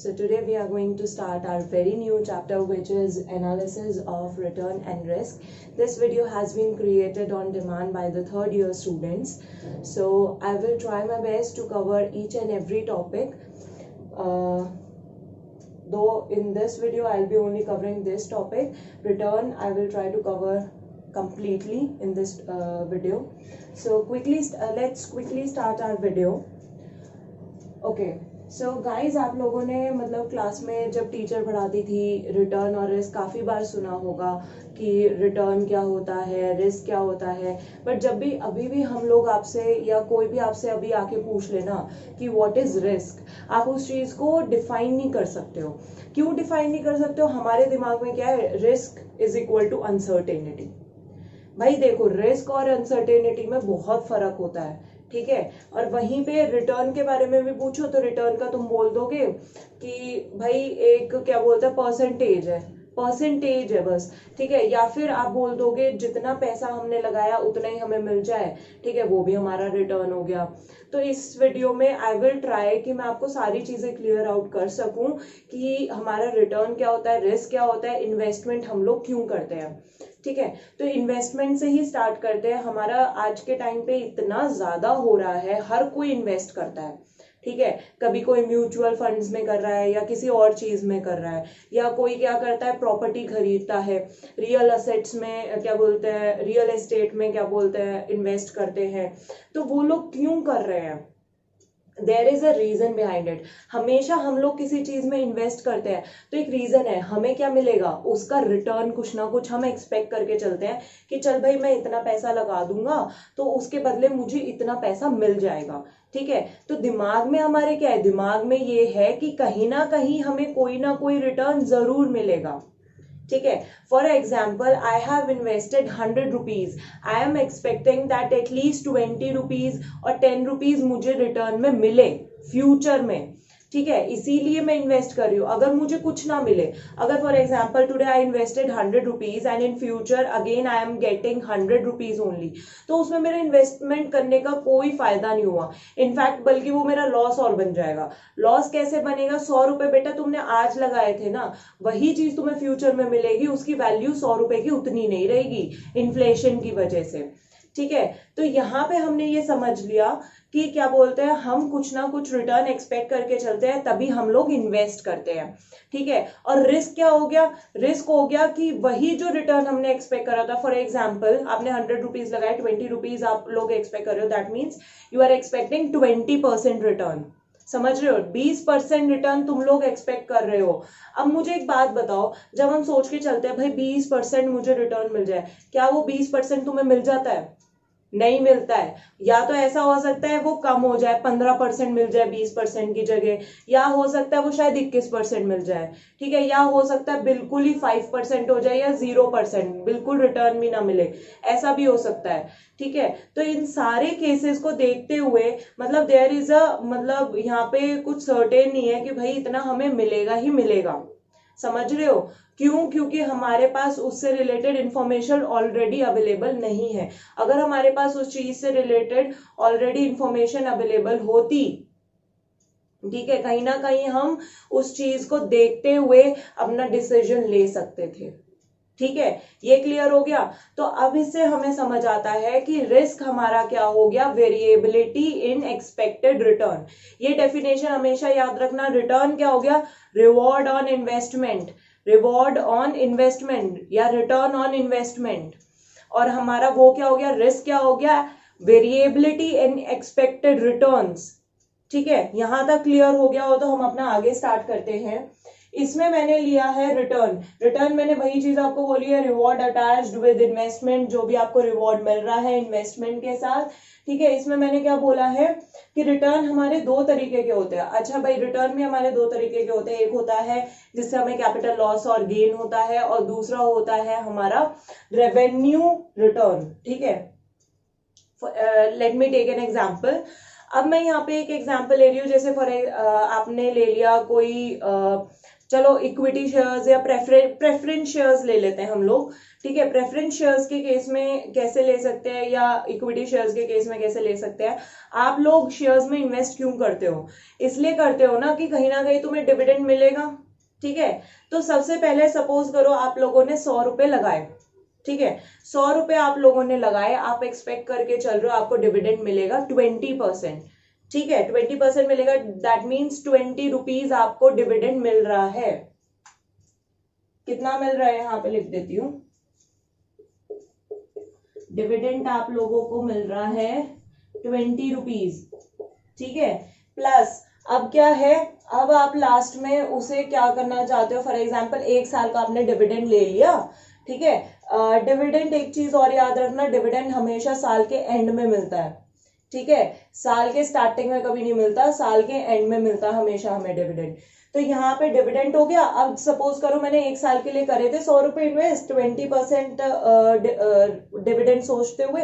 So today we are going to start our very new chapter, which is analysis of return and risk. This video has been created on demand by the third year students. So I will try my best to cover each and every topic. Though in this video I'll be only covering this topic, return I will try to cover completely in this video. So let's quickly start our video. Okay. So guys, आप लोगों ने मतलब class में जब teacher पढ़ाती थी return और risk काफ़ी बार सुना होगा कि रिटर्न क्या होता है, रिस्क क्या होता है. बट जब भी अभी भी हम लोग आपसे या कोई भी आपसे अभी आके पूछ लेना कि व्हाट इज रिस्क, आप उस चीज़ को डिफाइन नहीं कर सकते हो. क्यों डिफाइन नहीं कर सकते हो? हमारे दिमाग में क्या है, risk is equal to uncertainty. भाई देखो, रिस्क और अनसर्टेनिटी में बहुत फर्क होता है, ठीक है. और वहीं पे रिटर्न के बारे में भी पूछो तो रिटर्न का तुम बोल दोगे कि भाई एक क्या बोलते हैं, परसेंटेज है बस, ठीक है. या फिर आप बोल दोगे जितना पैसा हमने लगाया उतना ही हमें मिल जाए, ठीक है, वो भी हमारा रिटर्न हो गया. तो इस वीडियो में आई विल ट्राई कि मैं आपको सारी चीजें क्लियर आउट कर सकूं कि हमारा रिटर्न क्या होता है, रिस्क क्या होता है, इन्वेस्टमेंट हम लोग क्यों करते हैं, ठीक है. तो इन्वेस्टमेंट से ही स्टार्ट करते हैं. हमारा आज के टाइम पे इतना ज्यादा हो रहा है, हर कोई इन्वेस्ट करता है, ठीक है. कभी कोई म्यूचुअल फंड्स में कर रहा है या किसी और चीज में कर रहा है, या कोई क्या करता है, प्रॉपर्टी खरीदता है, रियल असेट्स में क्या बोलते हैं, रियल एस्टेट में क्या बोलते हैं, इन्वेस्ट करते हैं. तो वो लोग क्यों कर रहे हैं? There is a reason behind it. हमेशा हम लोग किसी चीज में इन्वेस्ट करते हैं तो एक रीजन है, हमें क्या मिलेगा, उसका रिटर्न कुछ ना कुछ हम एक्सपेक्ट करके चलते हैं कि चल भाई मैं इतना पैसा लगा दूंगा तो उसके बदले मुझे इतना पैसा मिल जाएगा, ठीक है. तो दिमाग में हमारे क्या है, दिमाग में ये है कि कहीं ना कहीं हमें कोई ना कोई रिटर्न जरूर मिलेगा, ठीक है. For example, I have invested 100 rupees, I am expecting that at least 20 rupees और 10 रुपीज मुझे रिटर्न में मिले फ्यूचर में, ठीक है. इसीलिए मैं इन्वेस्ट कर रही हूँ. अगर मुझे कुछ ना मिले, अगर for example today I invested 100 rupees and in future again I am getting 100 rupees only, तो उसमें मेरा इन्वेस्टमेंट करने का कोई फायदा नहीं हुआ. इनफैक्ट बल्कि वो मेरा लॉस और बन जाएगा. लॉस कैसे बनेगा? 100 रुपए बेटा तुमने आज लगाए थे ना, वही चीज तुम्हें फ्यूचर में मिलेगी, उसकी वैल्यू 100 रुपए की उतनी नहीं रहेगी इन्फ्लेशन की वजह से, ठीक है. तो यहाँ पे हमने ये समझ लिया कि क्या बोलते हैं, हम कुछ ना कुछ रिटर्न एक्सपेक्ट करके चलते हैं, तभी हम लोग इन्वेस्ट करते हैं, ठीक है. और रिस्क क्या हो गया? रिस्क हो गया कि वही जो रिटर्न हमने एक्सपेक्ट करा था, फॉर एग्जाम्पल आपने 100 रुपीज लगाए, 20 रुपीज आप लोग एक्सपेक्ट कर रहे हो, that means you are expecting 20% return. समझ रहे हो? 20% रिटर्न तुम लोग एक्सपेक्ट कर रहे हो. अब मुझे एक बात बताओ, जब हम सोच के चलते हैं भाई 20% मुझे रिटर्न मिल जाए, क्या वो 20% तुम्हें मिल जाता है? नहीं मिलता है. या तो ऐसा हो सकता है वो कम हो जाए, 15% मिल जाए 20% की जगह, या हो सकता है वो शायद 21% मिल जाए, ठीक है. या हो सकता है बिल्कुल ही 5% हो जाए या 0%, बिल्कुल रिटर्न भी ना मिले, ऐसा भी हो सकता है, ठीक है. तो इन सारे केसेस को देखते हुए मतलब देयर इज अ मतलब यहाँ पे कुछ सर्टेन नहीं है कि भाई इतना हमें मिलेगा ही मिलेगा. समझ रहे हो? क्यों? क्योंकि हमारे पास उससे रिलेटेड इंफॉर्मेशन ऑलरेडी अवेलेबल नहीं है. अगर हमारे पास उस चीज से रिलेटेड ऑलरेडी इंफॉर्मेशन अवेलेबल होती, ठीक है, कहीं ना कहीं हम उस चीज को देखते हुए अपना डिसीजन ले सकते थे, ठीक है. ये क्लियर हो गया. तो अब इससे हमें समझ आता है कि रिस्क हमारा क्या हो गया, वेरिएबिलिटी इन एक्सपेक्टेड रिटर्न. ये डेफिनेशन हमेशा याद रखना. रिटर्न क्या हो गया? Reward on investment, reward on investment या रिटर्न ऑन इन्वेस्टमेंट. और हमारा वो क्या हो गया, रिस्क क्या हो गया, वेरिएबिलिटी इन एक्सपेक्टेड रिटर्न्स, ठीक है. यहां तक क्लियर हो गया हो तो हम अपना आगे स्टार्ट करते हैं. इसमें मैंने लिया है रिटर्न. रिटर्न मैंने वही चीज आपको बोली है, रिवॉर्ड अटैच्ड विद इन्वेस्टमेंट, जो भी आपको रिवॉर्ड मिल रहा है इन्वेस्टमेंट के साथ, ठीक है. इसमें मैंने क्या बोला है कि रिटर्न हमारे दो तरीके के होते हैं. अच्छा भाई, रिटर्न भी हमारे दो तरीके के होते हैं. एक होता है जिससे हमें कैपिटल लॉस और गेन होता है, और दूसरा होता है हमारा रेवेन्यू रिटर्न, ठीक है. Let me take an example. अब मैं यहाँ पे एक एग्जाम्पल ले रही हूँ. जैसे फॉर आपने ले लिया कोई चलो इक्विटी शेयर्स या प्रेफरेंस शेयर्स ले लेते हैं हम लोग, ठीक है। प्रेफरेंस शेयर्स के केस में कैसे ले सकते हैं या इक्विटी शेयर्स के केस में कैसे ले सकते हैं। आप लोग शेयर्स में इन्वेस्ट क्यों करते हो? इसलिए करते हो ना कि कहीं ना कहीं तुम्हें डिविडेंड मिलेगा, ठीक है। तो सबसे पहले सपोज करो आप लोगों ने 100 रुपए लगाए, ठीक है। 100 रुपए आप लोगों ने लगाए, आप एक्सपेक्ट करके चल रहे हो आपको डिविडेंड मिलेगा 20%, ठीक है। 20% मिलेगा, दैट मीन्स 20 रुपीज आपको डिविडेंड मिल रहा है। कितना मिल रहा है यहाँ पे लिख देती हूँ, डिविडेंड आप लोगों को मिल रहा है 20 रुपीज, ठीक है। प्लस अब क्या है, अब आप लास्ट में उसे क्या करना चाहते हो, फॉर एग्जाम्पल 1 साल का आपने डिविडेंड ले लिया, ठीक है। डिविडेंड एक चीज और याद रखना, डिविडेंड हमेशा साल के एंड में मिलता है, ठीक है। साल के स्टार्टिंग में कभी नहीं मिलता, साल के एंड में मिलता हमेशा हमें डिविडेंड। तो यहाँ पे डिविडेंड हो गया। अब सपोज करो मैंने 1 साल के लिए करे थे 100 रुपए इन्वेस्ट, 20% डिविडेंड सोचते हुए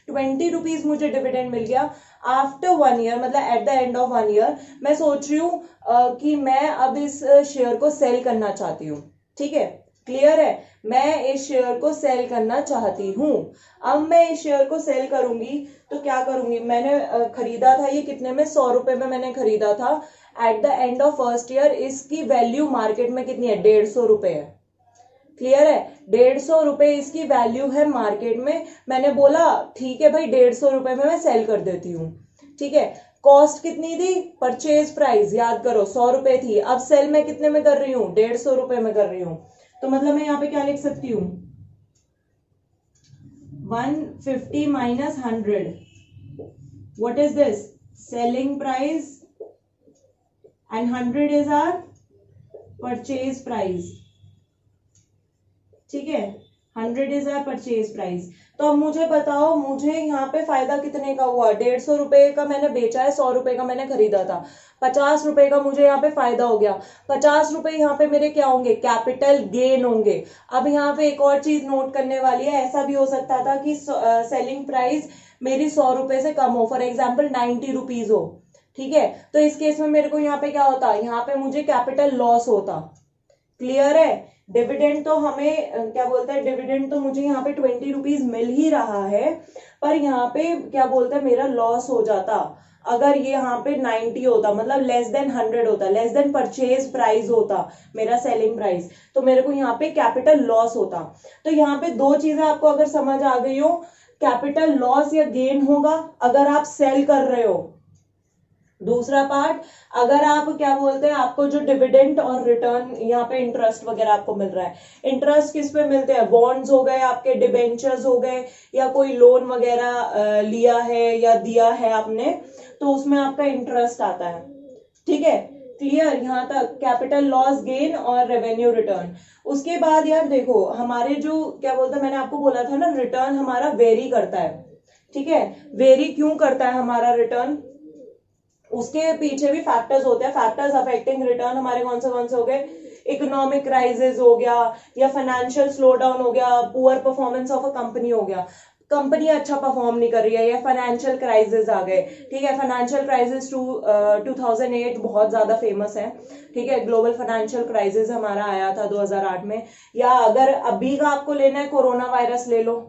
20 रुपीज मुझे डिविडेंड मिल गया। आफ्टर 1 ईयर, मतलब at the end of 1 year, मैं सोच रही हूँ कि मैं अब इस शेयर को सेल करना चाहती हूँ, ठीक है। क्लियर है, मैं इस शेयर को सेल करना चाहती हूँ। अब मैं इस शेयर को सेल करूंगी तो क्या करूंगी, मैंने खरीदा था ये कितने में, 100 रुपए में मैंने खरीदा था। At the end of first year इसकी वैल्यू मार्केट में कितनी है, 150 रुपए है। क्लियर है, 150 रुपए इसकी वैल्यू है मार्केट में। मैंने बोला ठीक है भाई 150 रुपए में मैं सेल कर देती हूँ, ठीक है। कॉस्ट कितनी थी, परचेज प्राइस याद करो 100 रुपए थी। अब सेल मैं कितने में कर रही हूँ, 150 रुपए में कर रही हूँ। तो मतलब मैं यहाँ पे क्या लिख सकती हूँ, 150 minus 100, what is this, selling price, and 100 is our purchase price, ठीक है। 100 इज आवर परचेज प्राइस। तो अब मुझे बताओ, मुझे यहाँ पे फायदा कितने का हुआ, 150 रुपए का मैंने बेचा है, 100 रुपए का मैंने खरीदा था, 50 रुपए का मुझे यहाँ पे फायदा हो गया। 50 रुपए यहाँ पे मेरे क्या होंगे, कैपिटल गेन होंगे। अब यहाँ पे एक और चीज नोट करने वाली है, ऐसा भी हो सकता था कि सेलिंग प्राइस मेरी 100 रुपए से कम हो, फॉर एग्जाम्पल 90 रुपीज हो, ठीक है। तो इस केस में मेरे को यहाँ पे क्या होता, यहाँ पे मुझे कैपिटल लॉस होता। क्लियर है, डिविडेंड तो हमें क्या बोलते हैं, डिविडेंड तो मुझे यहाँ पे 20 रुपीज मिल ही रहा है, पर यहाँ पे क्या बोलते हैं मेरा लॉस हो जाता अगर ये यहाँ पे 90 होता, मतलब लेस देन 100 होता, लेस देन परचेज प्राइस होता मेरा सेलिंग प्राइस, तो मेरे को यहाँ पे कैपिटल लॉस होता। तो यहाँ पे दो चीजें आपको अगर समझ आ गई हो, कैपिटल लॉस या गेन होगा अगर आप सेल कर रहे हो। दूसरा पार्ट, अगर आप क्या बोलते हैं, आपको जो डिविडेंड और रिटर्न यहाँ पे इंटरेस्ट वगैरह आपको मिल रहा है, इंटरेस्ट किस पे मिलते हैं, बॉन्ड्स हो गए, आपके डिबेंचर्स हो गए, या कोई लोन वगैरह लिया है या दिया है आपने, तो उसमें आपका इंटरेस्ट आता है, ठीक है। क्लियर, यहाँ तक कैपिटल लॉस गेन और रेवेन्यू रिटर्न। उसके बाद यार देखो, हमारे जो क्या बोलते हैं, मैंने आपको बोला था ना रिटर्न हमारा वेरी करता है, ठीक है। वेरी क्यों करता है हमारा रिटर्न, उसके पीछे भी फैक्टर्स होते हैं। फैक्टर्स अफेक्टिंग रिटर्न हमारे कौन से हो गए, इकोनॉमिक क्राइसिस हो गया, या फाइनेंशियल स्लो डाउन हो गया, poor performance of a company हो गया, कंपनी अच्छा परफॉर्म नहीं कर रही है, या फाइनेंशियल क्राइसिस आ गए, ठीक है। फाइनेंशियल क्राइसिस 2008 बहुत ज्यादा फेमस है, ठीक है। ग्लोबल फाइनेंशियल क्राइसिस हमारा आया था 2008 में। या अगर अभी का आपको लेना है, कोरोना वायरस ले लो,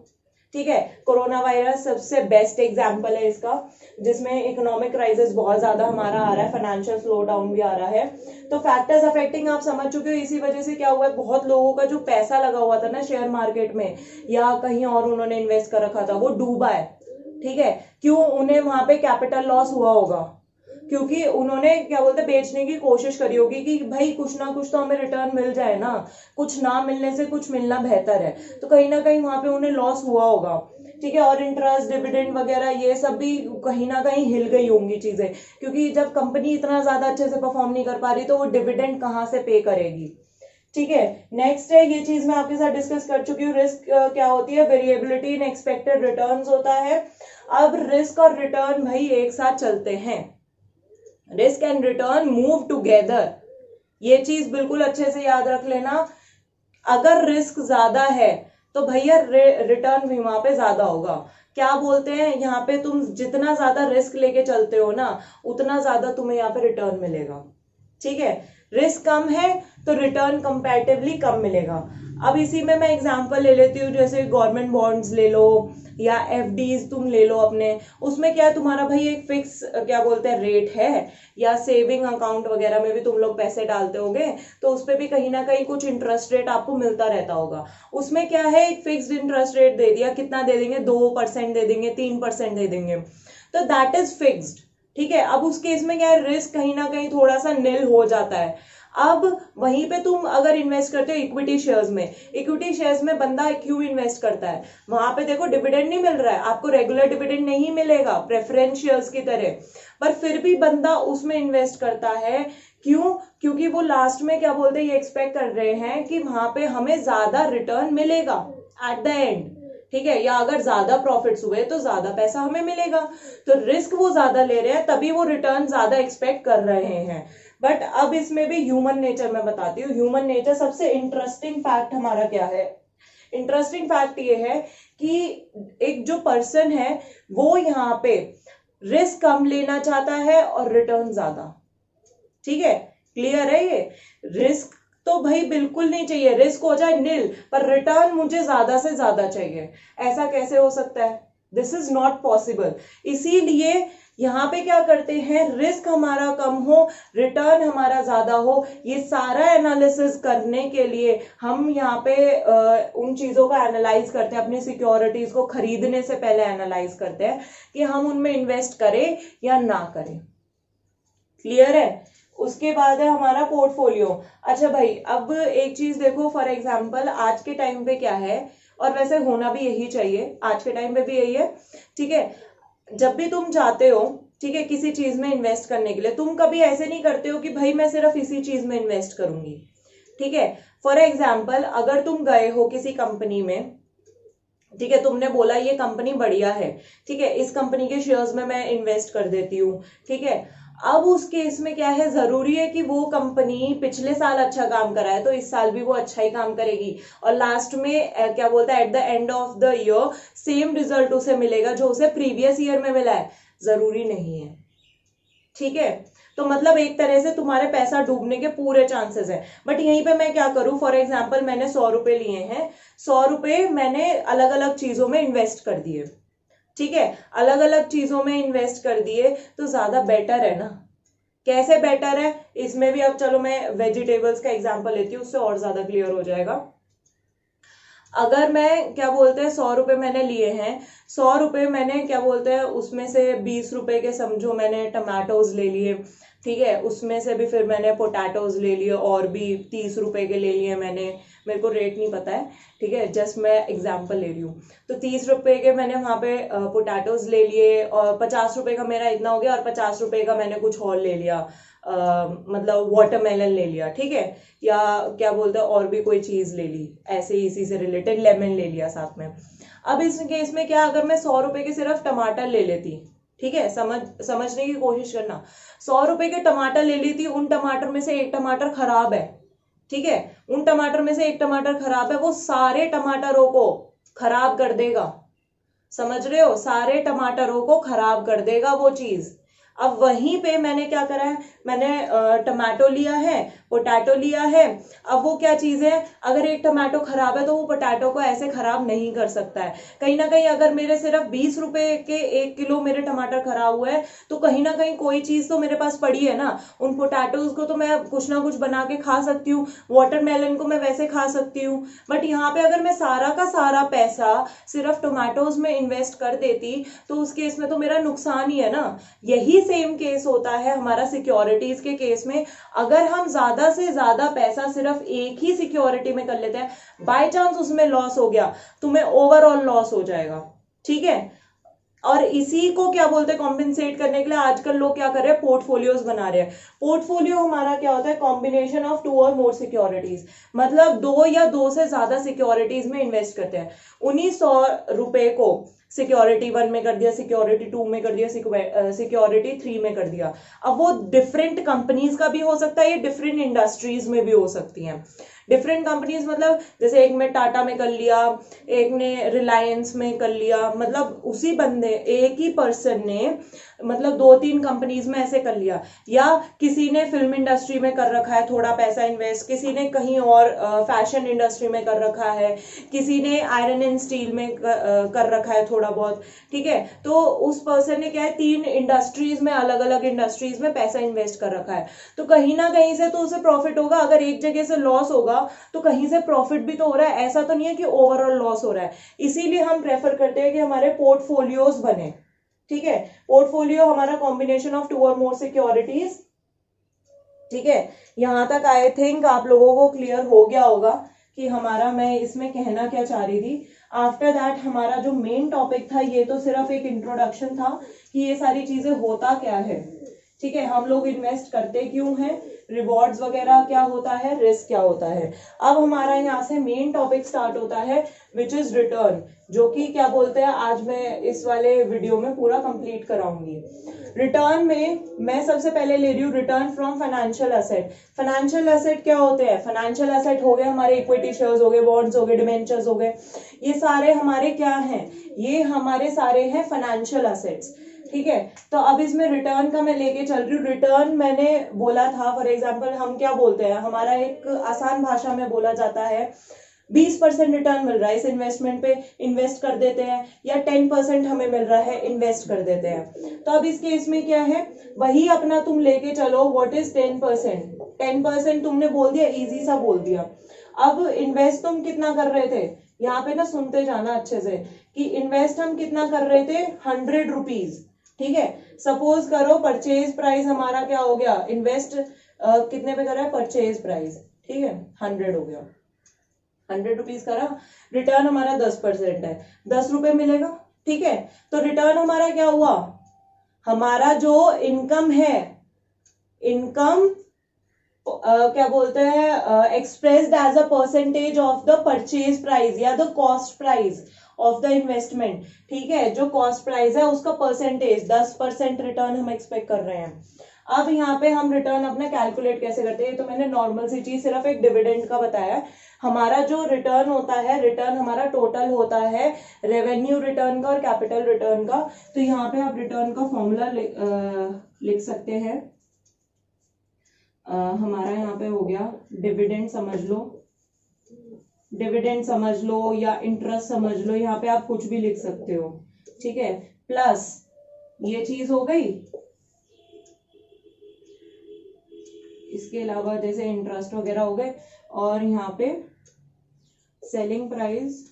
ठीक है। कोरोना वायरस सबसे बेस्ट एग्जाम्पल है इसका, जिसमें इकोनॉमिक क्राइसिस बहुत ज्यादा हमारा आ रहा है, फाइनेंशियल स्लो डाउन भी आ रहा है। तो फैक्टर्स अफेक्टिंग आप समझ चुके हो। इसी वजह से क्या हुआ है, बहुत लोगों का जो पैसा लगा हुआ था ना शेयर मार्केट में या कहीं और उन्होंने इन्वेस्ट कर रखा था, वो डूबा है, ठीक है। क्यों, उन्हें वहां पे कैपिटल लॉस हुआ होगा, क्योंकि उन्होंने क्या बोलते बेचने की कोशिश करी होगी कि भाई कुछ ना कुछ तो हमें रिटर्न मिल जाए ना, कुछ ना मिलने से कुछ मिलना बेहतर है, तो कहीं ना कहीं वहां पे उन्हें लॉस हुआ होगा, ठीक है। और इंटरेस्ट, डिविडेंड वगैरह ये सब भी कहीं ना कहीं हिल गई होंगी चीजें, क्योंकि जब कंपनी इतना ज्यादा अच्छे से परफॉर्म नहीं कर पा रही तो वो डिविडेंड कहाँ से पे करेगी, ठीक है। नेक्स्ट है, ये चीज मैं आपके साथ डिस्कस कर चुकी हूँ, रिस्क क्या होती है, वेरिएबिलिटी इन एक्सपेक्टेड रिटर्न्स होता है। अब रिस्क और रिटर्न भाई एक साथ चलते हैं, risk and return move together, ये चीज बिल्कुल अच्छे से याद रख लेना। अगर रिस्क ज्यादा है तो भैया रिटर्न भी वहां पे ज्यादा होगा। क्या बोलते हैं यहाँ पे, तुम जितना ज्यादा रिस्क लेके चलते हो ना, उतना ज्यादा तुम्हें यहाँ पे रिटर्न मिलेगा, ठीक है। रिस्क कम है तो रिटर्न कंपैरेटिवली कम मिलेगा। अब इसी में मैं एग्जांपल ले लेती हूँ, जैसे गवर्नमेंट बॉन्ड्स ले लो या एफडीज तुम ले लो अपने, उसमें क्या है तुम्हारा भाई एक फिक्स क्या बोलते हैं रेट है, या सेविंग अकाउंट वगैरह में भी तुम लोग पैसे डालते होगे तो उस पर भी कहीं ना कहीं कुछ इंटरेस्ट रेट आपको मिलता रहता होगा। उसमें क्या है, एक फिक्स्ड इंटरेस्ट रेट दे दिया, कितना दे देंगे, 2% दे देंगे, 3% दे देंगे, तो दैट इज फिक्स्ड। ठीक है, अब उस केस में क्या है, रिस्क कहीं ना कहीं थोड़ा सा निल हो जाता है। अब वहीं पे तुम अगर इन्वेस्ट करते हो इक्विटी शेयर्स में, इक्विटी शेयर्स में बंदा क्यों इन्वेस्ट करता है, वहां पे देखो डिविडेंड नहीं मिल रहा है आपको, रेगुलर डिविडेंड नहीं मिलेगा प्रेफरेंस शेयर्स की तरह, पर फिर भी बंदा उसमें इन्वेस्ट करता है। क्यों? क्योंकि वो लास्ट में क्या बोलते हैं, ये एक्सपेक्ट कर रहे हैं कि वहां पे हमें ज्यादा रिटर्न मिलेगा एट द एंड। ठीक है, या अगर ज्यादा प्रॉफिट्स हुए तो ज्यादा पैसा हमें मिलेगा, तो रिस्क वो ज्यादा ले रहे हैं तभी वो रिटर्न ज्यादा एक्सपेक्ट कर रहे हैं। बट अब इसमें भी ह्यूमन नेचर मैं बताती हूँ, ह्यूमन नेचर सबसे इंटरेस्टिंग फैक्ट हमारा क्या है, इंटरेस्टिंग फैक्ट ये है कि एक जो पर्सन है वो यहाँ पे रिस्क कम लेना चाहता है और रिटर्न ज्यादा। ठीक है, क्लियर है ये, रिस्क तो भाई बिल्कुल नहीं चाहिए, रिस्क हो जाए निल पर रिटर्न मुझे ज्यादा से ज्यादा चाहिए, ऐसा कैसे हो सकता है, दिस इज नॉट पॉसिबल। इसीलिए यहाँ पे क्या करते हैं, रिस्क हमारा कम हो रिटर्न हमारा ज्यादा हो, ये सारा एनालिसिस करने के लिए हम यहाँ पे उन चीजों का एनालाइज करते हैं, अपनी सिक्योरिटीज को खरीदने से पहले एनालाइज करते हैं कि हम उनमें इन्वेस्ट करें या ना करें। क्लियर है? उसके बाद है हमारा पोर्टफोलियो। अच्छा भाई, अब एक चीज देखो, फॉर एग्जांपल आज के टाइम पे क्या है, और वैसे होना भी यही चाहिए, आज के टाइम पे भी यही है। ठीक है, जब भी तुम चाहते हो, ठीक है, किसी चीज में इन्वेस्ट करने के लिए, तुम कभी ऐसे नहीं करते हो कि भाई मैं सिर्फ इसी चीज में इन्वेस्ट करूंगी। ठीक है, फॉर एग्जाम्पल अगर तुम गए हो किसी कंपनी में, ठीक है, तुमने बोला ये कंपनी बढ़िया है, ठीक है, इस कंपनी के शेयर्स में मैं इन्वेस्ट कर देती हूँ। ठीक है, अब उस केस में क्या है, जरूरी है कि वो कंपनी पिछले साल अच्छा काम करा है तो इस साल भी वो अच्छा ही काम करेगी, और लास्ट में क्या बोलता है, at the end of the year same result उसे मिलेगा जो उसे प्रीवियस ईयर में मिला है, जरूरी नहीं है। ठीक है, तो मतलब एक तरह से तुम्हारे पैसा डूबने के पूरे चांसेस है। बट यहीं पे मैं क्या करूं, फॉर एग्जाम्पल मैंने 100 रुपए लिए हैं, 100 रुपए मैंने अलग अलग चीजों में इन्वेस्ट कर दिए। ठीक है, अलग अलग चीजों में इन्वेस्ट कर दिए तो ज्यादा बेटर है ना। कैसे बेटर है, इसमें भी अब चलो मैं वेजिटेबल्स का एग्जांपल लेती हूँ, उससे और ज्यादा क्लियर हो जाएगा। अगर मैं क्या बोलते हैं 100 रुपए मैंने लिए हैं, 100 रुपए मैंने क्या बोलते हैं उसमें से 20 रुपए के समझो मैंने टमाटोज ले लिए, ठीक है, उसमें से भी फिर मैंने पोटैटोज ले लिए और भी 30 रुपए के ले लिए मैंने, मेरे को रेट नहीं पता है, ठीक है, जस्ट मैं एग्जांपल ले रही हूँ। तो 30 रुपए के मैंने वहां पे पोटैटोज ले लिए, और 50 रुपए का मेरा इतना हो गया, और 50 रुपए का मैंने कुछ और ले लिया, मतलब वाटरमेलन ले लिया, ठीक है, या क्या बोलते हैं और भी कोई चीज ले ली, ऐसे ही इसी से रिलेटेड लेमन ले लिया साथ में। अब इस केस में क्या, अगर मैं 100 रुपए के सिर्फ टमाटर ले लेती, ठीक है, समझने की कोशिश करना, 100 रुपए के टमाटर ले ली थी, उन टमाटर में से एक टमाटर खराब है, ठीक है, उन टमाटर में से एक टमाटर खराब है, वो सारे टमाटरों को खराब कर देगा, समझ रहे हो, सारे टमाटरों को खराब कर देगा वो चीज। अब वहीं पे मैंने क्या करा है, मैंने टमाटो लिया है, पोटैटो लिया है, अब वो क्या चीज है, अगर एक टमाटो खराब है तो वो पोटैटो को ऐसे खराब नहीं कर सकता है। कहीं ना कहीं अगर मेरे सिर्फ 20 रुपए के 1 किलो मेरे टमाटर खराब हुए हैं तो कहीं ना कहीं कोई चीज तो मेरे पास पड़ी है ना, उन पोटैटोज को तो मैं कुछ ना कुछ बना के खा सकती हूँ, वाटरमेलन को मैं वैसे खा सकती हूँ। बट यहाँ पे अगर मैं सारा का सारा पैसा सिर्फ टोमेटोज में इन्वेस्ट कर देती तो उस केस में तो मेरा नुकसान ही है ना। यही सेम केस होता है हमारा सिक्योरिटीज के केस में। अगर हम ज्यादा से ज्यादा पैसा सिर्फ एक ही सिक्योरिटी में कर लेते हैं, बाय चांस उसमें लॉस हो गया, तुम्हें ओवरऑल लॉस हो जाएगा, ठीक है। और इसी को क्या बोलते हैं, कॉम्पेंसेट करने के लिए आजकल लोग क्या कर रहे हैं, पोर्टफोलियोज बना रहे हैं। पोर्टफोलियो हमारा क्या होता है, कॉम्बिनेशन ऑफ 2 और मोर सिक्योरिटीज, मतलब 2 या 2 से ज्यादा सिक्योरिटीज में इन्वेस्ट करते हैं। उन्हीं 100 रुपए को सिक्योरिटी 1 में कर दिया, सिक्योरिटी 2 में कर दिया, सिक्योरिटी 3 में कर दिया। अब वो डिफरेंट कंपनीज का भी हो सकता है, ये डिफरेंट इंडस्ट्रीज में भी हो सकती हैं, डिफरेंट कंपनीज मतलब जैसे एक में टाटा में कर लिया, एक ने रिलायंस में कर लिया, मतलब उसी बंदे एक ही पर्सन ने मतलब 2-3 कंपनीज में ऐसे कर लिया, या किसी ने फिल्म इंडस्ट्री में कर रखा है थोड़ा पैसा इन्वेस्ट, किसी ने कहीं और फैशन इंडस्ट्री में कर रखा है, किसी ने आयरन एंड स्टील में कर रखा है थोड़ा बहुत, ठीक है। तो उस पर्सन ने क्या है 3 इंडस्ट्रीज में, अलग अलग इंडस्ट्रीज में पैसा इन्वेस्ट कर रखा है, तो कहीं ना कहीं से तो उसे प्रॉफिट होगा। अगर एक जगह से लॉस होगा तो कहीं से प्रॉफिट भी तो हो रहा है, ऐसा तो नहीं है कि ओवरऑल लॉस हो रहा है। इसीलिए हम प्रेफर करते हैं कि हमारे पोर्टफोलियोज बने, ठीक है। पोर्टफोलियो हमारा कॉम्बिनेशन ऑफ 2 और मोर सिक्योरिटीज, ठीक है। यहां तक आई थिंक आप लोगों को क्लियर हो गया होगा कि हमारा, मैं इसमें कहना क्या चाह रही थी। आफ्टर दैट हमारा जो मेन टॉपिक था, ये तो सिर्फ एक इंट्रोडक्शन था कि ये सारी चीजें होता क्या है, ठीक है, हम लोग इन्वेस्ट करते क्यों हैं, रिवॉर्ड्स वगैरह क्या होता है, रिस्क क्या होता है। अब हमारा यहाँ से मेन टॉपिक स्टार्ट होता है विच इज रिटर्न, जो कि क्या बोलते हैं आज मैं इस वाले वीडियो में पूरा कंप्लीट कराऊंगी। रिटर्न में मैं सबसे पहले ले रही हूँ return from financial asset. Financial asset क्या होते हैं, फाइनेंशियल एसेट हो गए हमारे इक्विटी शेयर्स हो गए, बॉन्ड्स हो गए, डिबेंचर्स हो गए, ये सारे हमारे क्या हैं, ये हमारे सारे हैं फाइनेंशियल एसेट्स, ठीक है। तो अब इसमें रिटर्न का मैं लेके चल रही हूँ। रिटर्न मैंने बोला था फॉर एग्जांपल हम क्या बोलते हैं, हमारा एक आसान भाषा में बोला जाता है 20% रिटर्न मिल रहा है इस इन्वेस्टमेंट पे, इन्वेस्ट कर देते हैं, या 10% हमें मिल रहा है, इन्वेस्ट कर देते हैं। तो अब इस केस में क्या है, वही अपना तुम लेके चलो, व्हाट इज 10%, 10% तुमने बोल दिया, इजी सा बोल दिया। अब इन्वेस्ट तुम कितना कर रहे थे, यहाँ पे ना सुनते जाना अच्छे से, कि इन्वेस्ट हम कितना कर रहे थे 100 रुपीज, ठीक है। सपोज करो परचेज प्राइस हमारा क्या हो गया, इन्वेस्ट कितने पे कर रहा है, परचेज प्राइस, ठीक है 100 हो गया, 100 रुपीज करा, रिटर्न हमारा 10% है, 10 रुपए मिलेगा, ठीक है। तो रिटर्न हमारा क्या हुआ, हमारा जो इनकम है, इनकम क्या बोलते हैं, expressed as a percentage of the purchase price या the cost price of the investment, ठीक है। जो कॉस्ट प्राइस है उसका परसेंटेज 10% रिटर्न हम एक्सपेक्ट कर रहे हैं। अब यहाँ पे हम रिटर्न अपना कैलकुलेट कैसे करते हैं, तो मैंने नॉर्मल सी चीज सिर्फ एक डिविडेंड का बताया। हमारा जो रिटर्न होता है, रिटर्न हमारा टोटल होता है रेवेन्यू रिटर्न का और कैपिटल रिटर्न का। तो यहाँ पे आप रिटर्न का फॉर्मूला लिख सकते हैं। हमारा यहाँ पे हो गया डिविडेंड समझ लो, डिविडेंड समझ लो या इंटरेस्ट समझ लो, यहाँ पे आप कुछ भी लिख सकते हो, ठीक है। प्लस ये चीज हो गई, इसके अलावा जैसे इंटरेस्ट वगैरह हो गए, और यहाँ पे selling price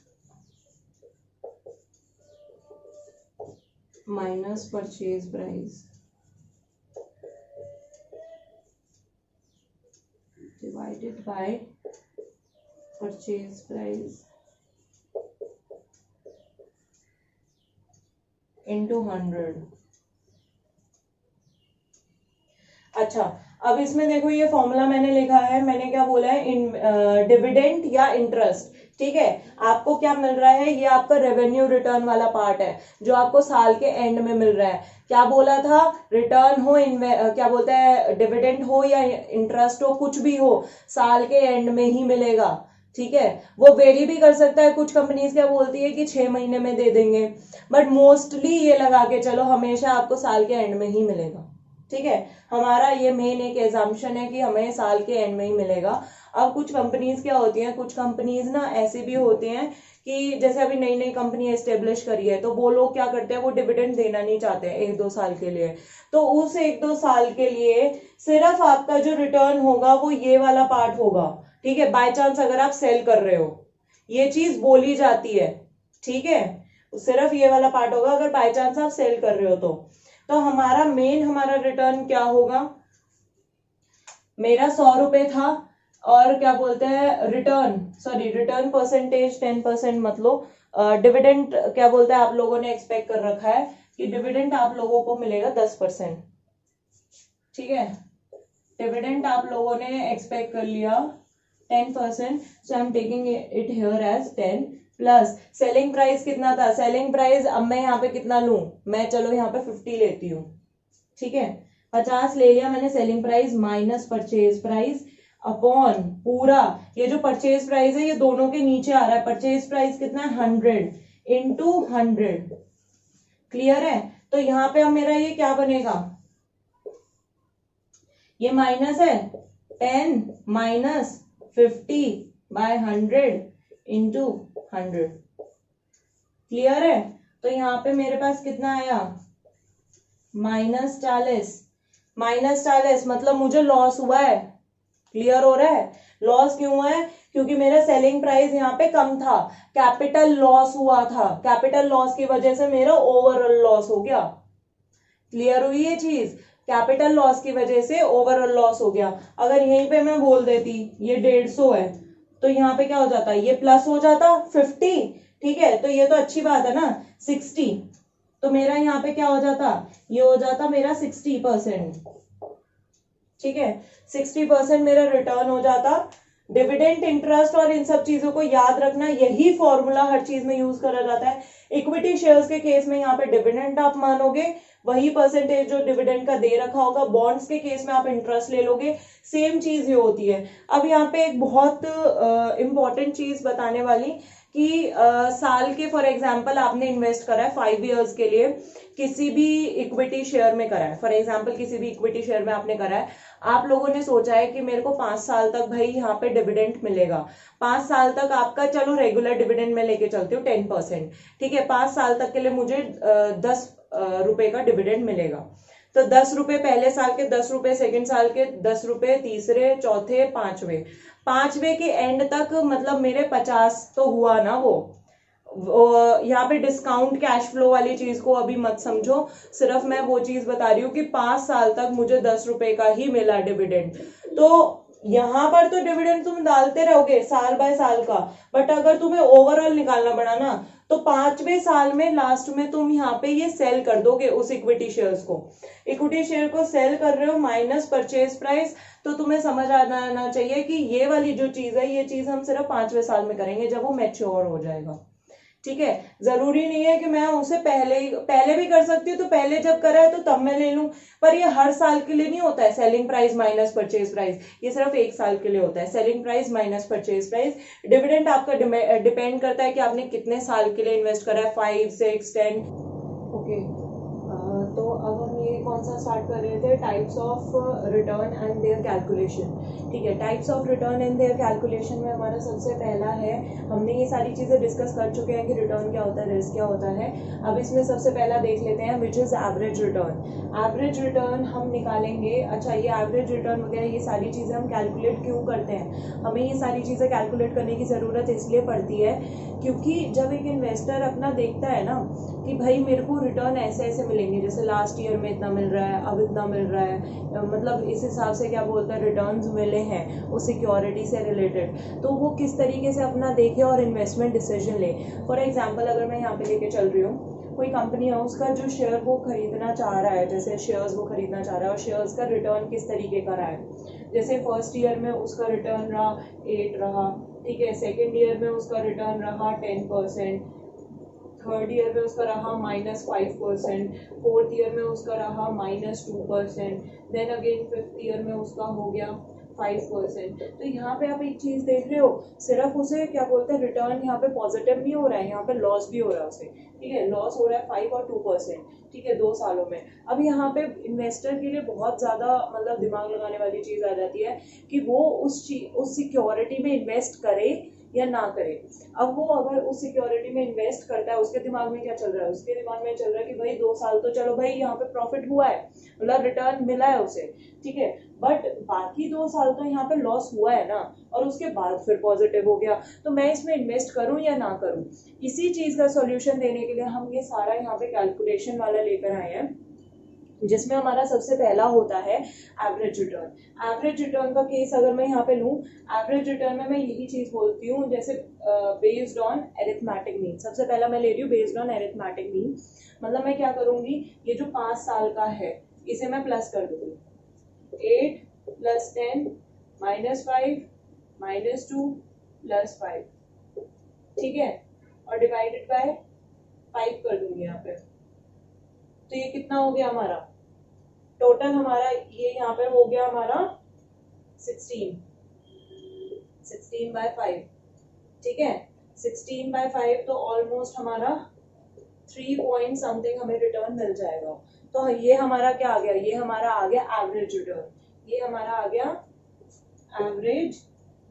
minus purchase price divided by purchase price into 100। अच्छा, अब इसमें देखो ये फॉर्मूला मैंने लिखा है, मैंने क्या बोला है, डिविडेंड या इंटरेस्ट, ठीक है। आपको क्या मिल रहा है, ये आपका रेवेन्यू रिटर्न वाला पार्ट है जो आपको साल के एंड में मिल रहा है। क्या बोला था, रिटर्न हो, क्या बोलते हैं, डिविडेंड हो या इंटरेस्ट हो, कुछ भी हो, साल के एंड में ही मिलेगा, ठीक है। वो वेरी भी कर सकता है, कुछ कंपनीज क्या बोलती है कि 6 महीने में दे देंगे, बट मोस्टली ये लगा के चलो हमेशा आपको साल के एंड में ही मिलेगा, ठीक है। हमारा ये मेन एक एग्जाम्पशन है कि हमें साल के एंड में ही मिलेगा। अब कुछ कंपनीज क्या होती हैं, कुछ कंपनीज ना ऐसे भी होती हैं कि जैसे अभी नई नई कंपनी एस्टेब्लिश करी है, तो वो लोग क्या करते हैं, वो डिविडेंड देना नहीं चाहते हैं 1-2 साल के लिए। तो उस 1-2 साल के लिए सिर्फ आपका जो रिटर्न होगा वो ये वाला पार्ट होगा, ठीक है। बाय चांस अगर आप सेल कर रहे हो, ये चीज बोली जाती है, ठीक है, सिर्फ ये वाला पार्ट होगा अगर बाय चांस आप सेल कर रहे हो तो हमारा मेन हमारा रिटर्न क्या होगा, मेरा 100 रुपए था, और क्या बोलते हैं रिटर्न परसेंटेज 10% मत लो, डिविडेंड क्या बोलते हैं आप लोगों ने एक्सपेक्ट कर रखा है कि डिविडेंड आप लोगों को मिलेगा 10%, ठीक है। डिविडेंड आप लोगों ने एक्सपेक्ट कर लिया 10%, so I am taking it here as 10 plus selling price कितना था, सेलिंग प्राइस अब मैं यहाँ पे कितना लूं, मैं चलो यहाँ पे 50 लेती हूँ, ठीक है, 50 ले लिया मैंने selling price minus purchase price. Upon पूरा, ये जो परचेज प्राइस है ये दोनों के नीचे आ रहा है, परचेज प्राइस कितना है 100 इंटू 100। क्लियर है? तो यहाँ पे अब मेरा ये क्या बनेगा, ये माइनस है 10 माइनस 50/100 इंटू 100। क्लियर है? तो यहाँ पे मेरे पास कितना आया, -40। -40 मतलब मुझे लॉस हुआ है। क्लियर हो रहा है? लॉस क्यों हुआ है? क्योंकि मेरा सेलिंग प्राइस यहाँ पे कम था, कैपिटल लॉस हुआ था, कैपिटल लॉस की वजह से मेरा ओवरऑल लॉस हो गया। क्लियर हुई ये चीज? कैपिटल लॉस की वजह से ओवरऑल लॉस हो गया। अगर यहीं पे मैं बोल देती ये 150 है, तो यहाँ पे क्या हो जाता, ये प्लस हो जाता 50। ठीक है, तो ये तो अच्छी बात है ना, 60। तो मेरा यहाँ पे क्या हो जाता, ये हो जाता मेरा 60%। ठीक है, 60% मेरा रिटर्न हो जाता। डिविडेंड, इंटरेस्ट और इन सब चीजों को याद रखना, यही फॉर्मूला हर चीज में यूज करा जाता है। इक्विटी शेयर्स के केस में यहाँ पे डिविडेंड आप मानोगे, वही परसेंटेज जो डिविडेंड का दे रखा होगा। बॉन्ड्स के केस में आप इंटरेस्ट ले लोगे, सेम चीज ये होती है। अब यहाँ पे एक बहुत इंपॉर्टेंट चीज बताने वाली कि साल के फॉर एग्जाम्पल आपने इन्वेस्ट करा है 5 ईयर्स के लिए किसी भी इक्विटी शेयर में करा है, फॉर एग्जाम्पल किसी भी इक्विटी शेयर में आपने करा है। आप लोगों ने सोचा है कि मेरे को 5 साल तक भाई यहाँ पे डिविडेंड मिलेगा। 5 साल तक आपका, चलो रेगुलर डिविडेंड में लेके चलती हूँ 10%। ठीक है, 5 साल तक के लिए मुझे 10 रुपए का डिविडेंड मिलेगा। तो 10 रुपए पहले साल के, 10 रुपए सेकेंड साल के, 10 रुपए तीसरे, चौथे, पांचवे के एंड तक, मतलब मेरे 50 तो हुआ ना वो। यहाँ पे डिस्काउंट कैश फ्लो वाली चीज को अभी मत समझो, सिर्फ मैं वो चीज बता रही हूँ कि 5 साल तक मुझे 10 रुपए का ही मिला डिविडेंड। तो यहाँ पर तो डिविडेंड तुम डालते रहोगे साल बाय साल का, बट अगर तुम्हें ओवरऑल निकालना पड़ा ना, तो 5वें साल में लास्ट में तुम यहाँ पे ये सेल कर दोगे उस इक्विटी शेयर्स को। इक्विटी शेयर को सेल कर रहे हो माइनस परचेज प्राइस। तो तुम्हें समझ आना चाहिए कि ये वाली जो चीज है, ये चीज हम सिर्फ 5वें साल में करेंगे जब वो मैच्योर हो जाएगा। ठीक है, जरूरी नहीं है कि मैं उसे पहले भी कर सकती हूँ, तो पहले जब करा है तो तब मैं ले लूं। पर ये हर साल के लिए नहीं होता है selling price minus purchase price, ये सिर्फ 1 साल के लिए होता है selling price minus purchase price. Dividend आपका डिपेंड करता है कि आपने कितने साल के लिए इन्वेस्ट करा है, 5, 6, 10। ओके, तो अब हम ये कौन सा स्टार्ट कर रहे थे, types of return and their calculation. ठीक है, types of return and their calculation में हमारा सबसे पहला है, हमने ये सारी चीजें डिस्कस कर चुके हैं कि रिटर्न क्या होता है, रिस्क क्या होता है। अब इसमें सबसे पहला देख लेते हैं which is average return. Average return हम निकालेंगे। अच्छा, ये एवरेज रिटर्न वगैरह ये सारी चीजें हम कैलकुलेट क्यों करते हैं, हमें ये सारी चीजें कैलकुलेट करने की जरूरत इसलिए पड़ती है क्योंकि जब एक इन्वेस्टर अपना देखता है ना कि भाई मेरे को रिटर्न ऐसे ऐसे मिलेंगे, जैसे लास्ट ईयर में इतना मिल रहा है, अब इतना मिल रहा है, मतलब इस हिसाब से क्या बोलते हैं रिटर्न्स मिले हैं उस सिक्योरिटी से रिलेटेड, तो वो किस तरीके से अपना देखे और इन्वेस्टमेंट डिसीजन ले। फॉर एग्जाम्पल अगर मैं यहाँ पे लेके चल रही हूँ, कोई कंपनी है, उसका जो शेयर वो खरीदना चाह रहा है, जैसे शेयर्स वो खरीदना चाह रहा है और शेयर्स का रिटर्न किस तरीके का रहा है, जैसे फर्स्ट ईयर में उसका रिटर्न रहा 8 रहा। ठीक है, सेकेंड ईयर में उसका रिटर्न रहा 10%, थर्ड ईयर में उसका रहा -5%, फोर्थ ईयर में उसका रहा -2%, देन अगेन फिफ्थ ईयर में उसका हो गया 5%। तो यहाँ पे आप एक चीज देख रहे हो, सिर्फ उसे क्या बोलते हैं रिटर्न यहाँ पे पॉजिटिव नहीं हो रहा है, यहाँ पे लॉस भी हो रहा है उसे। ठीक है, लॉस हो रहा है 5 और 2%। ठीक है, 2 सालों में। अब यहाँ पे इन्वेस्टर के लिए बहुत ज्यादा मतलब दिमाग लगाने वाली चीज आ जाती है कि वो उस सिक्योरिटी में इन्वेस्ट करे या ना करे। अब वो अगर उस सिक्योरिटी में इन्वेस्ट करता है, उसके दिमाग में क्या चल रहा है, उसके दिमाग में चल रहा है कि भाई 2 साल तो चलो भाई यहाँ पे प्रॉफिट हुआ है, मतलब रिटर्न मिला है उसे। ठीक है, बट बाकी 2 साल तो यहाँ पे लॉस हुआ है ना, और उसके बाद फिर पॉजिटिव हो गया, तो मैं इसमें इन्वेस्ट करूं या ना करूं। इसी चीज का सॉल्यूशन देने के लिए हम ये सारा यहाँ पे कैलकुलेशन वाला लेकर आए हैं, जिसमें हमारा सबसे पहला होता है एवरेज रिटर्न। एवरेज रिटर्न का केस अगर मैं यहाँ पे लूँ, एवरेज रिटर्न में मैं यही चीज बोलती हूँ, जैसे बेस्ड ऑन एरिथमेटिक मीन। सबसे पहला मैं ले रही हूँ बेस्ड ऑन एरिथमेटिक मीन, मतलब मैं क्या करूंगी, ये जो 5 साल का है इसे मैं प्लस कर दूंगी, 8 + 10 -5 -2 + 5। ठीक है, और डिवाइडेड बाय 5 कर दूंगी यहाँ पे। तो ये कितना हो गया हमारा टोटल, हमारा ये यहाँ पे हो गया हमारा 16। 16/5, ठीक है। 16/5 तो ऑलमोस्ट हमारा 3 पॉइंट समथिंग हमें रिटर्न मिल जाएगा। तो ये हमारा क्या आ गया, ये हमारा आ गया एवरेज रिटर्न, ये हमारा आ गया एवरेज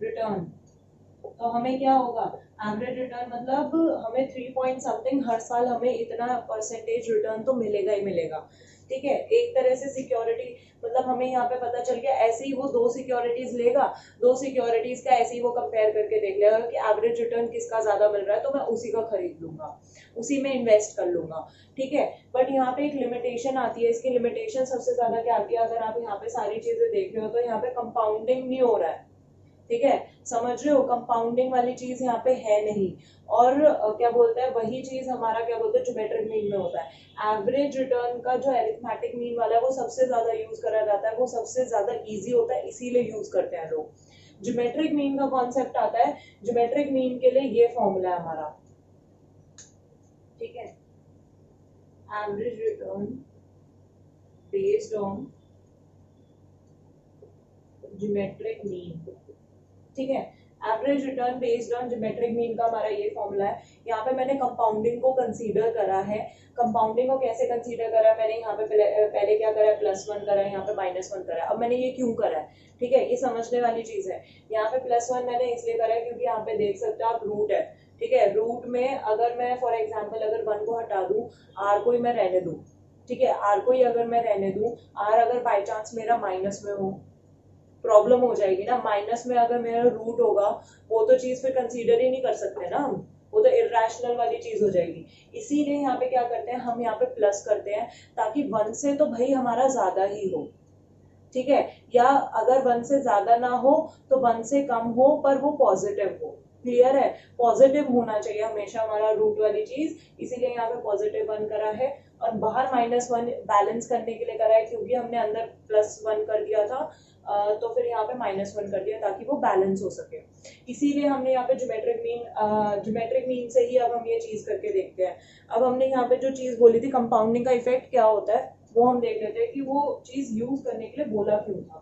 रिटर्न। तो हमें क्या होगा, एवरेज रिटर्न मतलब हमें 3 पॉइंट समथिंग हर साल हमें इतना परसेंटेज रिटर्न तो मिलेगा ही मिलेगा, ठीक है। एक तरह से सिक्योरिटी मतलब हमें यहाँ पे पता चल गया, ऐसे ही वो दो सिक्योरिटीज लेगा, दो सिक्योरिटीज का ऐसे ही वो कंपेयर करके देख लेगा कि एवरेज रिटर्न किसका ज्यादा मिल रहा है, तो मैं उसी का खरीद लूंगा, उसी में इन्वेस्ट कर लूंगा, ठीक है। बट यहाँ पे एक लिमिटेशन आती है, इसकी लिमिटेशन सबसे ज्यादा क्या आती है, अगर आप यहाँ पे सारी चीजें देख रहे हो तो यहाँ पे कंपाउंडिंग नहीं हो रहा है, ठीक है, समझ रहे हो, कंपाउंडिंग वाली चीज यहाँ पे है नहीं। और क्या बोलते हैं, वही चीज हमारा क्या बोलते हैं ज्योमेट्रिक मीन में होता है। एवरेज रिटर्न का जो अरिथमेटिक मीन वाला है वो सबसे ज्यादा यूज करा जाता है, वो सबसे ज्यादा इजी होता है, इसीलिए यूज करते हैं लोग। ज्योमेट्रिक मीन का कॉन्सेप्ट आता है, ज्योमेट्रिक मीन के लिए ये फॉर्मूला है हमारा, ठीक है, average return based on geometric mean, ठीक है। Average return based on geometric mean का हमारा ये फॉर्मूला है। यहाँ पे मैंने कंपाउंडिंग को कंसीडर करा है। कंपाउंडिंग को कैसे कंसीडर करा है, मैंने यहाँ पे पहले क्या करा है, +1 करा है, यहाँ पे -1 करा है। अब मैंने ये क्यों करा है, ठीक है, ये समझने वाली चीज है। यहाँ पे +1 मैंने इसलिए करा है क्योंकि यहाँ पे देख सकते हो आप रूट है, ठीक है। रूट में अगर मैं फॉर एग्जाम्पल अगर 1 को हटा दूं, r को ही मैं रहने दूं, ठीक है, r को ही अगर मैं रहने दूं, r अगर बाई चांस मेरा माइनस में हो, प्रॉब्लम हो जाएगी ना। माइनस में अगर मेरा रूट होगा, वो तो चीज फिर कंसीडर ही नहीं कर सकते ना हम, वो तो इरेशनल वाली चीज हो जाएगी। इसीलिए यहाँ पे क्या करते हैं, हम यहाँ पे प्लस करते हैं, ताकि 1 से तो भाई हमारा ज्यादा ही हो, ठीक है, या अगर 1 से ज्यादा ना हो तो 1 से कम हो, पर वो पॉजिटिव हो। क्लियर है, पॉजिटिव होना चाहिए हमेशा हमारा रूट वाली चीज, इसीलिए यहाँ पे +1 करा है। और बाहर -1 बैलेंस करने के लिए करा है, क्योंकि हमने अंदर +1 कर दिया था, तो फिर यहाँ पे -1 कर दिया ताकि वो बैलेंस हो सके। इसीलिए हमने यहाँ पे ज्योमेट्रिक मीन से ही अब हम ये चीज करके देखते हैं। अब हमने यहाँ पे जो चीज बोली थी कंपाउंडिंग का इफेक्ट क्या होता है, वो हम देख लेते हैं कि वो चीज यूज करने के लिए बोला क्यों था।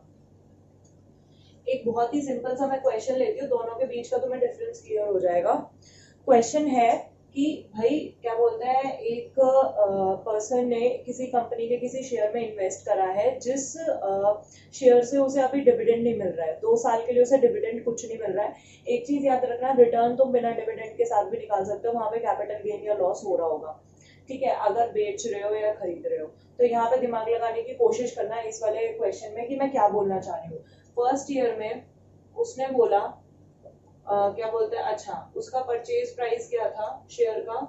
एक बहुत ही सिंपल सा मैं क्वेश्चन लेती हूँ, दोनों के बीच का तुम्हें डिफरेंस क्लियर हो जाएगा। क्वेश्चन है कि भाई क्या बोलते हैं, एक पर्सन ने किसी कंपनी के किसी शेयर में इन्वेस्ट करा है, जिस शेयर से उसे अभी डिविडेंड नहीं मिल रहा है, 2 साल के लिए उसे डिविडेंड कुछ नहीं मिल रहा है। एक चीज याद रखना, रिटर्न तुम बिना डिविडेंड के साथ भी निकाल सकते हो, वहां पे कैपिटल गेन या लॉस हो रहा होगा, ठीक है, अगर बेच रहे हो या खरीद रहे हो। तो यहाँ पे दिमाग लगाने की कोशिश करना है इस वाले क्वेश्चन में कि मैं क्या बोलना चाह रही हूँ। फर्स्ट ईयर में उसने बोला क्या बोलते हैं, अच्छा उसका परचेज प्राइस क्या था शेयर का,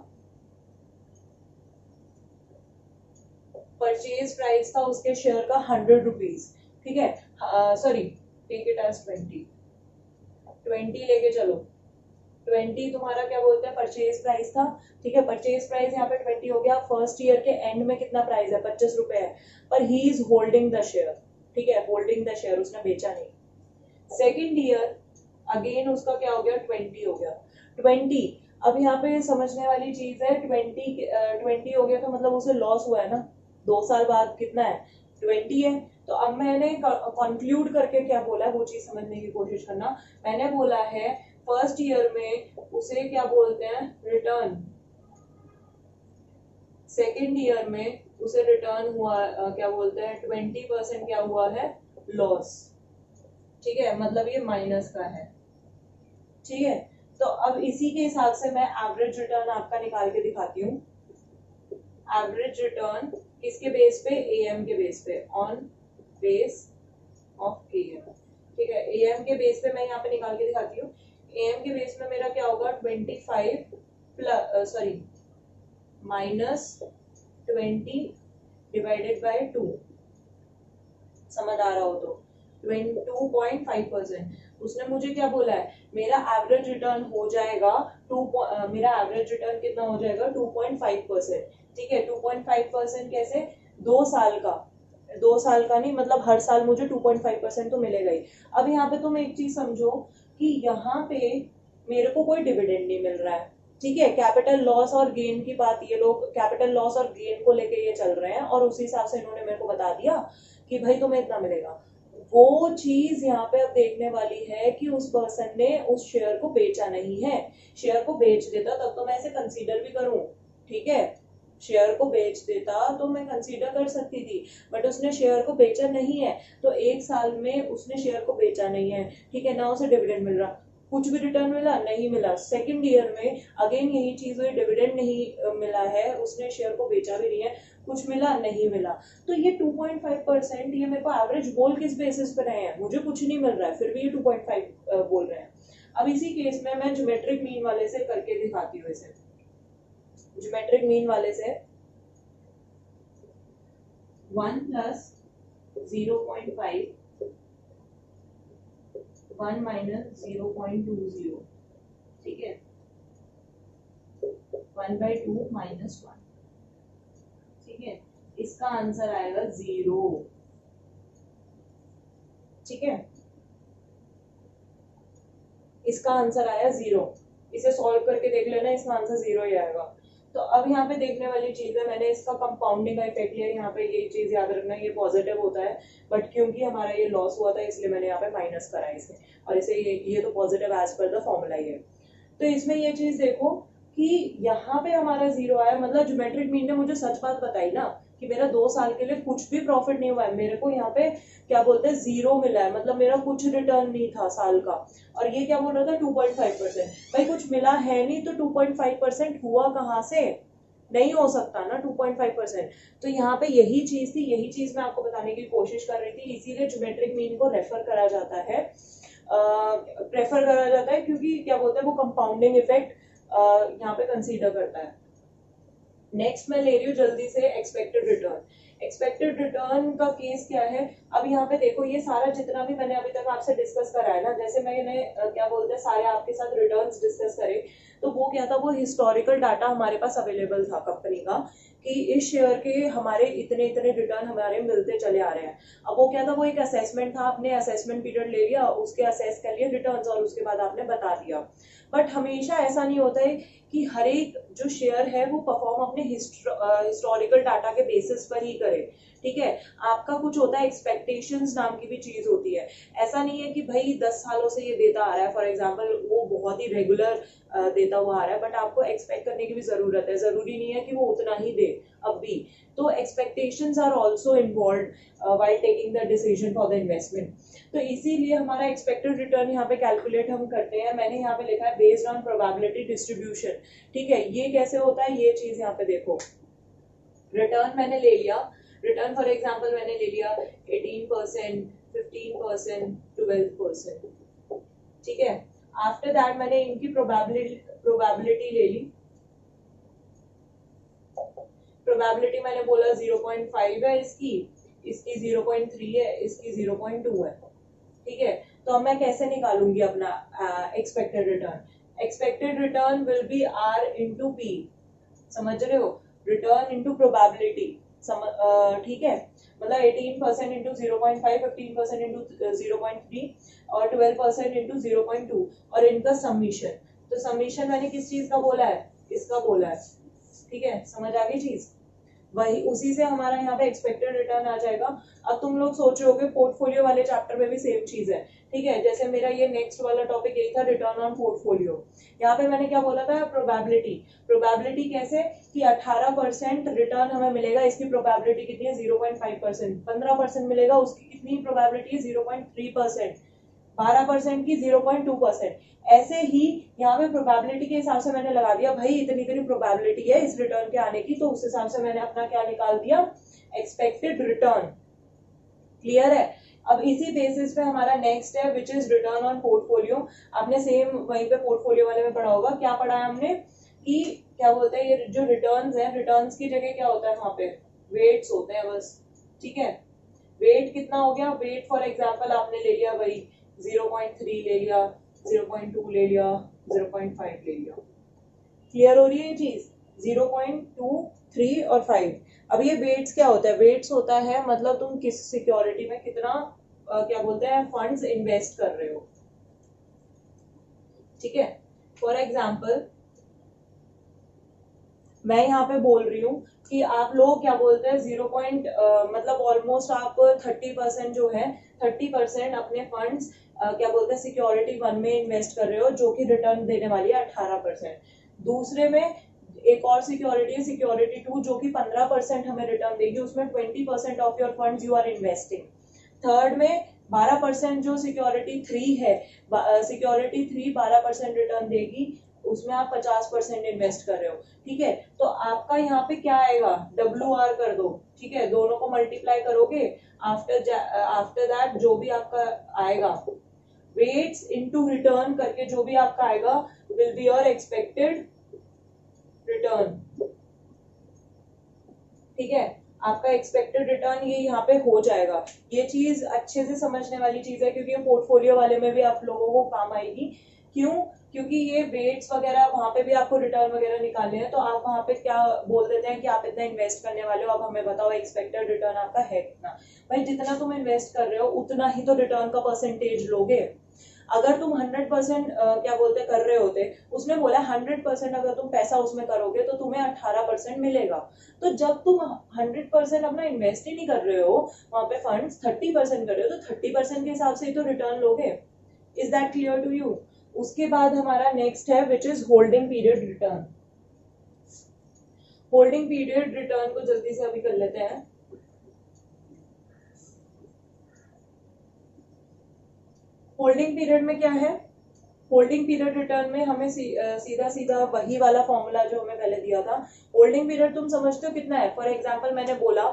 परचेज प्राइस था उसके शेयर का 100 रुपीज, ठीक है, सॉरी टेक इट एज 20 लेके चलो, 20 तुम्हारा क्या बोलते हैं परचेज प्राइस था, ठीक है, परचेज प्राइस यहाँ पे 20 हो गया। फर्स्ट ईयर के एंड में कितना प्राइस है, 25 रुपए है, पर he is holding the share, ठीक है, होल्डिंग द शेयर, उसने बेचा नहीं। सेकेंड ईयर अगेन उसका क्या हो गया, 20 हो गया, 20। अब यहाँ पे समझने वाली चीज है, 20 हो गया तो मतलब उसे लॉस हुआ है ना, 2 साल बाद कितना है, 20 है। तो अब मैंने कंक्लूड करके क्या बोला है वो चीज समझने की कोशिश करना। मैंने बोला है फर्स्ट ईयर में उसे क्या बोलते हैं रिटर्न, सेकेंड ईयर में उसे रिटर्न हुआ क्या बोलते हैं 20% क्या हुआ है लॉस, ठीक है, मतलब ये माइनस का है, ठीक है। तो अब इसी के हिसाब से मैं एवरेज रिटर्न आपका निकाल के दिखाती हूँ। एवरेज रिटर्न किसके बेस पे, एएम के बेस पे, ऑन बेस ऑफ एएम, ठीक है, एएम के बेस पे मैं यहाँ पे निकाल के दिखाती हूँ। एएम के बेस में मेरा क्या होगा 25 प्लस सॉरी -20 डिवाइडेड बाय 2, समझ आ रहा हो तो 22.5%। उसने मुझे क्या बोला है, मेरा एवरेज रिटर्न हो जाएगा मेरा एवरेज रिटर्न कितना हो जाएगा 2.5%, ठीक है। 2.5% कैसे, 2 साल का, 2 साल का नहीं मतलब हर साल मुझे 2.5% तो मिलेगा ही। अब यहाँ पे तुम एक चीज समझो कि यहाँ पे मेरे को कोई डिविडेंड नहीं मिल रहा है, ठीक है, कैपिटल लॉस और गेन की बात, ये लोग कैपिटल लॉस और गेन को लेके ये चल रहे हैं, और उसी हिसाब से इन्होंने मेरे को बता दिया कि भाई तुम्हें इतना मिलेगा। वो चीज यहाँ पे अब देखने वाली है कि उस पर्सन ने उस शेयर को बेचा नहीं है। शेयर को बेच देता तब तो मैं इसे कंसीडर भी करूं, ठीक है, शेयर को बेच देता तो मैं कंसीडर कर सकती थी, बट उसने शेयर को बेचा नहीं है, तो 1 साल में उसने शेयर को बेचा नहीं है, ठीक है, ना उसे डिविडेंड मिल रहा, कुछ भी रिटर्न मिला नहीं मिला। सेकंड ईयर में अगेन यही चीज हुई, डिविडेंड नहीं मिला है, उसने शेयर को बेचा भी नहीं है, कुछ मिला नहीं मिला। तो ये 2.5% ये मेरे को एवरेज बोल किस बेसिस पे रहे हैं, मुझे कुछ नहीं मिल रहा है, फिर भी ये 2.5 बोल रहे हैं। अब इसी केस में मैं ज्योमेट्रिक मीन वाले से करके दिखाती हूँ इसे। ज्योमेट्रिक मीन वाले से 1 प्लस 0.5 1 माइनस 0.20, ठीक है, 1/2 माइनस 1, ठीक है, इसका आंसर आएगा 0, ठीक है, इसका आंसर आया 0। इसे सॉल्व करके देख लेना, इसका आंसर 0 ही आएगा। तो अब यहाँ पे देखने वाली चीज है, मैंने इसका कंपाउंडिंग का इफेक्ट लिया, यहाँ पे ये चीज याद रखना, ये पॉजिटिव होता है, बट क्योंकि हमारा ये लॉस हुआ था इसलिए मैंने यहाँ पे माइनस करा इसे, और इसे ये तो positive as per the formula ही है। तो इसमें ये चीज देखो कि यहाँ पे हमारा 0 आया, मतलब ज्योमेट्रिक मीन ने मुझे सच बात बताई ना कि मेरा 2 साल के लिए कुछ भी प्रॉफिट नहीं हुआ है, मेरे को यहाँ पे क्या बोलते हैं 0 मिला है, मतलब मेरा कुछ रिटर्न नहीं था साल का। और ये क्या बोल रहा था 2.5%, भाई कुछ मिला है नहीं तो 2.5% हुआ कहाँ से, नहीं हो सकता ना 2.5%। तो यहाँ पे यही चीज थी, यही चीज मैं आपको बताने की कोशिश कर रही थी, इसीलिए ज्योमेट्रिक मीन को रेफर करा जाता है, प्रेफर करा जाता है, क्योंकि क्या बोलते हैं वो कंपाउंडिंग इफेक्ट यहाँ पे कंसीडर करता है। नेक्स्ट मैं ले रही हूँ जल्दी से एक्सपेक्टेड रिटर्न। एक्सपेक्टेड रिटर्न का केस क्या है, अब यहाँ पे देखो ये सारा जितना भी मैंने अभी तक आपसे डिस्कस करा है ना, जैसे मैंने क्या बोलते हैं सारे आपके साथ रिटर्न्स डिस्कस करे, तो वो क्या था, वो हिस्टोरिकल डाटा हमारे पास अवेलेबल था कंपनी का कि इस शेयर के हमारे इतने इतने रिटर्न हमारे मिलते चले आ रहे हैं। अब वो क्या था, वो एक असेसमेंट था, आपने असेसमेंट पीरियड ले लिया, उसके असेस कर लिए रिटर्न्स और उसके बाद आपने बता दिया। बट हमेशा ऐसा नहीं होता है कि हर एक जो शेयर है वो परफॉर्म अपने हिस्टोरिकल डाटा के बेसिस पर ही करे, ठीक है, आपका कुछ होता है, एक्सपेक्टेशंस नाम की भी चीज होती है। ऐसा नहीं है कि भाई 10 सालों से ये देता आ रहा है, फॉर एग्जांपल वो बहुत ही रेगुलर देता हुआ आ रहा है, बट आपको एक्सपेक्ट करने की भी जरूरत है, जरूरी नहीं है कि वो उतना ही दे अब भी। तो expectations are also involve while taking the decision for the investment. तो इसीलिए हमारा एक्सपेक्टेड रिटर्न यहाँ पे कैलकुलेट हम करते हैं, मैंने यहाँ पे लिखा है बेस्ड ऑन प्रोबेबिलिटी डिस्ट्रीब्यूशन, ठीक है। ये कैसे होता है, ये चीज यहाँ पे देखो, रिटर्न मैंने ले लिया, रिटर्न फॉर एग्जांपल मैंने ले लिया 18%, 15%, 12%, ठीक है। आफ्टर दैट मैंने इनकी प्रोबेबिलिटी ले ली, प्रोबेबिलिटी मैंने बोला 0.5 है इसकी 0.3 है, इसकी 0.2 है, ठीक है। तो अब मैं कैसे निकालूंगी अपना expected return, expected return will be R into P, समझ रहे हो, रिटर्न इंटू प्रोबेबिलिटी, ठीक है, मतलब 18% इंटू 0.5, 15% इंटू 0.3 और 12% इंटू 0.2 और इनका समीशन। तो समीशन मैंने किस चीज का बोला है, इसका बोला है, ठीक है, समझ आ गई चीज, वही उसी से हमारा यहाँ पे एक्सपेक्टेड रिटर्न आ जाएगा। अब तुम लोग सोच रहे होगे पोर्टफोलियो वाले चैप्टर में भी सेम चीज है, ठीक है, जैसे मेरा ये नेक्स्ट वाला टॉपिक यही था रिटर्न ऑन पोर्टफोलियो। यहाँ पे मैंने क्या बोला था, प्रोबेबिलिटी, प्रोबेबिलिटी कैसे कि 18% रिटर्न हमें मिलेगा, इसकी प्रोबेबिलिटी कितनी है 0.5%, 15% मिलेगा उसकी कितनी प्रोबेबिलिटी है 0.3%, 12% की 0.2%। ऐसे ही यहाँ पे प्रोबेबिलिटी के हिसाब से मैंने लगा दिया भाई इतनी इतनी प्रोबेबिलिटी है इस रिटर्न के आने की, तो उस हिसाब से मैंने अपना क्या निकाल दिया, एक्सपेक्टेड रिटर्न, क्लियर है। अब इसी बेसिस पे हमारा नेक्स्ट है which is return on portfolio. आपने सेम वहीं पे पोर्टफोलियो वाले में पढ़ा होगा, क्या पढ़ा है हमने कि क्या बोलते हैं ये जो रिटर्न्स है, रिटर्न्स की जगह क्या होता है वहां पे वेट्स होते हैं बस, ठीक है। वेट कितना हो गया, वेट फॉर एग्जांपल आपने ले लिया वही 0.3 ले लिया, 0.2 ले लिया, 0.5 ले लिया, क्लियर हो रही है ये चीज, 0.2, 3 और 5। अब ये वेट्स क्या होता है, वेट्स होता है मतलब तुम किस सिक्योरिटी में कितना क्या बोलते हैं फंड्स इन्वेस्ट कर रहे हो, ठीक है। फॉर एग्जांपल मैं यहाँ पे बोल रही हूँ कि आप लोग क्या बोलते हैं 0 मतलब ऑलमोस्ट आप 30% जो है 30% अपने फंड्स क्या बोलते हैं सिक्योरिटी 1 में इन्वेस्ट कर रहे हो, जो कि रिटर्न देने वाली है 18%। दूसरे में एक और सिक्योरिटी है सिक्योरिटी 2, जो कि 15% हमें रिटर्न देगी, उसमें 20% of your funds you are investing. Third में 12% जो सिक्योरिटी 3 है, सिक्योरिटी 3 12% रिटर्न देगी, उसमें आप 50% इन्वेस्ट कर रहे हो। ठीक है, तो आपका यहाँ पे क्या आएगा, WR कर दो। ठीक है, दोनों को मल्टीप्लाई करोगे, आफ्टर दैट जो भी आपका आएगा वेट्स इनटू रिटर्न करके जो भी आपका आएगा will be your expected return. ठीक है, आपका एक्सपेक्टेड रिटर्न ये यहाँ पे हो जाएगा। ये चीज अच्छे से समझने वाली चीज है, क्योंकि ये पोर्टफोलियो वाले में भी आप लोगों को काम आएगी। क्यों? क्योंकि ये वेट्स वगैरह वहां पे भी आपको रिटर्न वगैरह निकालने हैं, तो आप वहां पे क्या बोल देते हैं कि आप इतना इन्वेस्ट करने वाले हो, अब हमें बताओ एक्सपेक्टेड रिटर्न आपका है कितना। भाई जितना तुम इन्वेस्ट कर रहे हो उतना ही तो रिटर्न का परसेंटेज लोगे। अगर तुम 100% क्या बोलते कर रहे होते, उसने बोला 100% अगर तुम पैसा उसमें करोगे तो तुम्हें 18% मिलेगा। तो जब तुम 100% अपना इन्वेस्ट ही नहीं कर रहे हो, वहां पे फंड्स 30% कर रहे हो, तो 30% के हिसाब से ही तो रिटर्न लोगे। Is that clear to you? उसके बाद हमारा नेक्स्ट है which is holding period return. Holding period return को जल्दी से अभी कर लेते हैं। होल्डिंग पीरियड में क्या है, होल्डिंग पीरियड रिटर्न में हमें सीधा सीधा वही वाला फॉर्मूला जो हमें पहले दिया था। होल्डिंग पीरियड तुम समझते हो कितना है? फॉर एग्जांपल मैंने बोला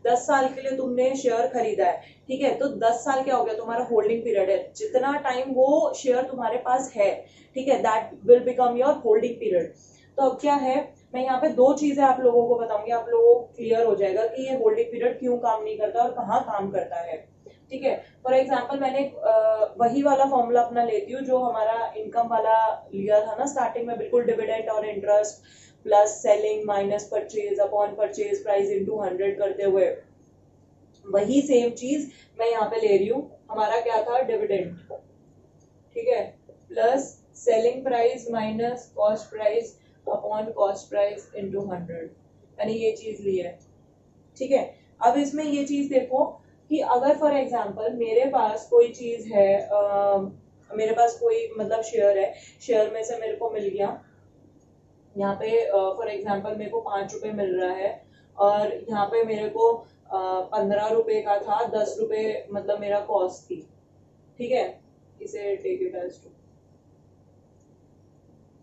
10 साल के लिए तुमने शेयर खरीदा है। ठीक है, तो 10 साल क्या हो गया तुम्हारा होल्डिंग पीरियड है, जितना टाइम वो शेयर तुम्हारे पास है। ठीक है, that will become your holding period. तो अब क्या है, मैं यहाँ पे दो चीजें आप लोगों को बताऊंगी, आप लोगों को क्लियर हो जाएगा कि ये होल्डिंग पीरियड क्यों काम नहीं करता और कहाँ काम करता है। ठीक है, फॉर एग्जाम्पल मैंने वही वाला फॉर्मूला अपना लेती हूँ जो हमारा इनकम वाला लिया था ना स्टार्टिंग में, बिल्कुल डिविडेंड और interest plus selling minus purchase upon purchase price into 100 करते हुए, वही सेम चीज मैं यहाँ पे ले रही हूँ। हमारा क्या था, डिविडेंड। ठीक है, plus selling price minus cost price upon cost price into 100, यानी ये चीज ली है। ठीक है, अब इसमें ये चीज देखो कि अगर फॉर एग्जांपल मेरे पास कोई चीज है, मेरे पास कोई मतलब शेयर है, शेयर में से मेरे को मिल गया यहाँ पे फॉर एग्जांपल मेरे को 5 रुपए मिल रहा है, और यहाँ पे मेरे को 15 रुपए का था, 10 रुपए मतलब मेरा कॉस्ट थी। ठीक है, इसे टेक इट एज 2।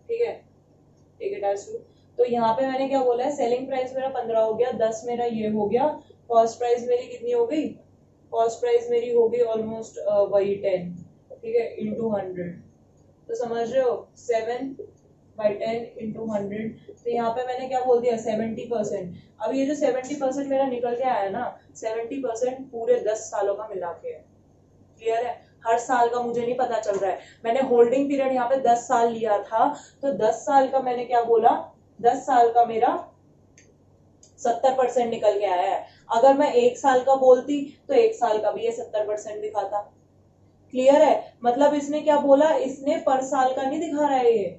ठीक है, टेक इट एज 2। तो यहाँ पे मैंने क्या बोला है, सेलिंग प्राइस मेरा 15 हो गया, 10 मेरा ये हो गया, कॉस्ट प्राइस मेरी कितनी हो गई, कॉस्ट प्राइस मेरी हो गई ऑलमोस्ट वही 10। ठीक है, इंटू 100। तो समझ रहे हो 7/10 इंटू 100। तो यहाँ पे मैंने क्या बोल दिया, 70%। अब ये जो 70% मेरा निकल के आया ना, 70% पूरे 10 सालों का मिला के है। क्लियर है? हर साल का मुझे नहीं पता चल रहा है। मैंने होल्डिंग पीरियड यहाँ पे 10 साल लिया था, तो 10 साल का मैंने क्या बोला, 10 साल का मेरा 70% निकल के आया है। अगर मैं 1 साल का बोलती तो 1 साल का भी ये 70% दिखाता। क्लियर है? मतलब इसने क्या बोला, इसने पर साल का नहीं दिखा रहा है, ये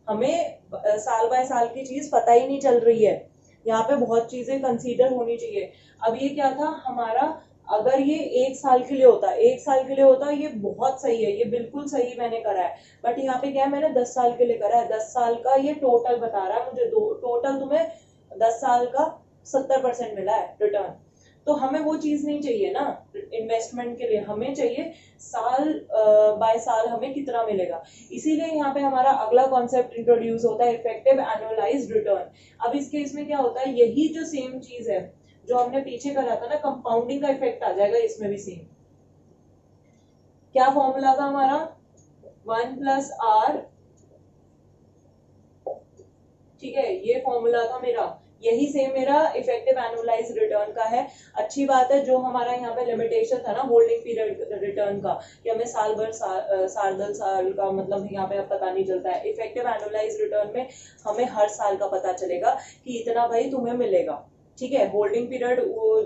हमें साल बाय साल की चीज पता ही नहीं चल रही है। यहाँ पे बहुत चीजें कंसीडर होनी चाहिए। अब ये क्या था हमारा, अगर ये 1 साल के लिए होता, 1 साल के लिए होता, ये बहुत सही है, ये बिल्कुल सही मैंने करा है। बट यहाँ पे क्या है, मैंने 10 साल के लिए करा है। 10 साल का ये टोटल बता रहा है मुझे, टोटल तुम्हें 10 साल का 70% मिला है रिटर्न। तो हमें वो चीज नहीं चाहिए ना इन्वेस्टमेंट के लिए, हमें चाहिए साल बाय साल हमें कितना मिलेगा। इसीलिए यहाँ पे हमारा अगला कॉन्सेप्ट इंट्रोड्यूस होता है, इफेक्टिव एनुअलाइज्ड रिटर्न। अब इस केस में क्या होता है, यही जो सेम चीज है जो हमने पीछे करा था ना, कंपाउंडिंग का इफेक्ट आ जाएगा इसमें भी सेम। क्या फॉर्मूला था हमारा, 1+R। ठीक है, ये फॉर्मूला था मेरा, यही सेम मेरा इफेक्टिव एनुअलाइज्ड रिटर्न का है। अच्छी बात है, जो हमारा यहाँ पे लिमिटेशन था ना होल्डिंग पीरियड रिटर्न का, कि हमें साल भर साल का मतलब यहाँ पे अब पता नहीं चलता है। इफेक्टिव एनुअलाइज्ड रिटर्न में हमें हर साल का पता चलेगा कि इतना भाई तुम्हें मिलेगा। ठीक है, होल्डिंग पीरियड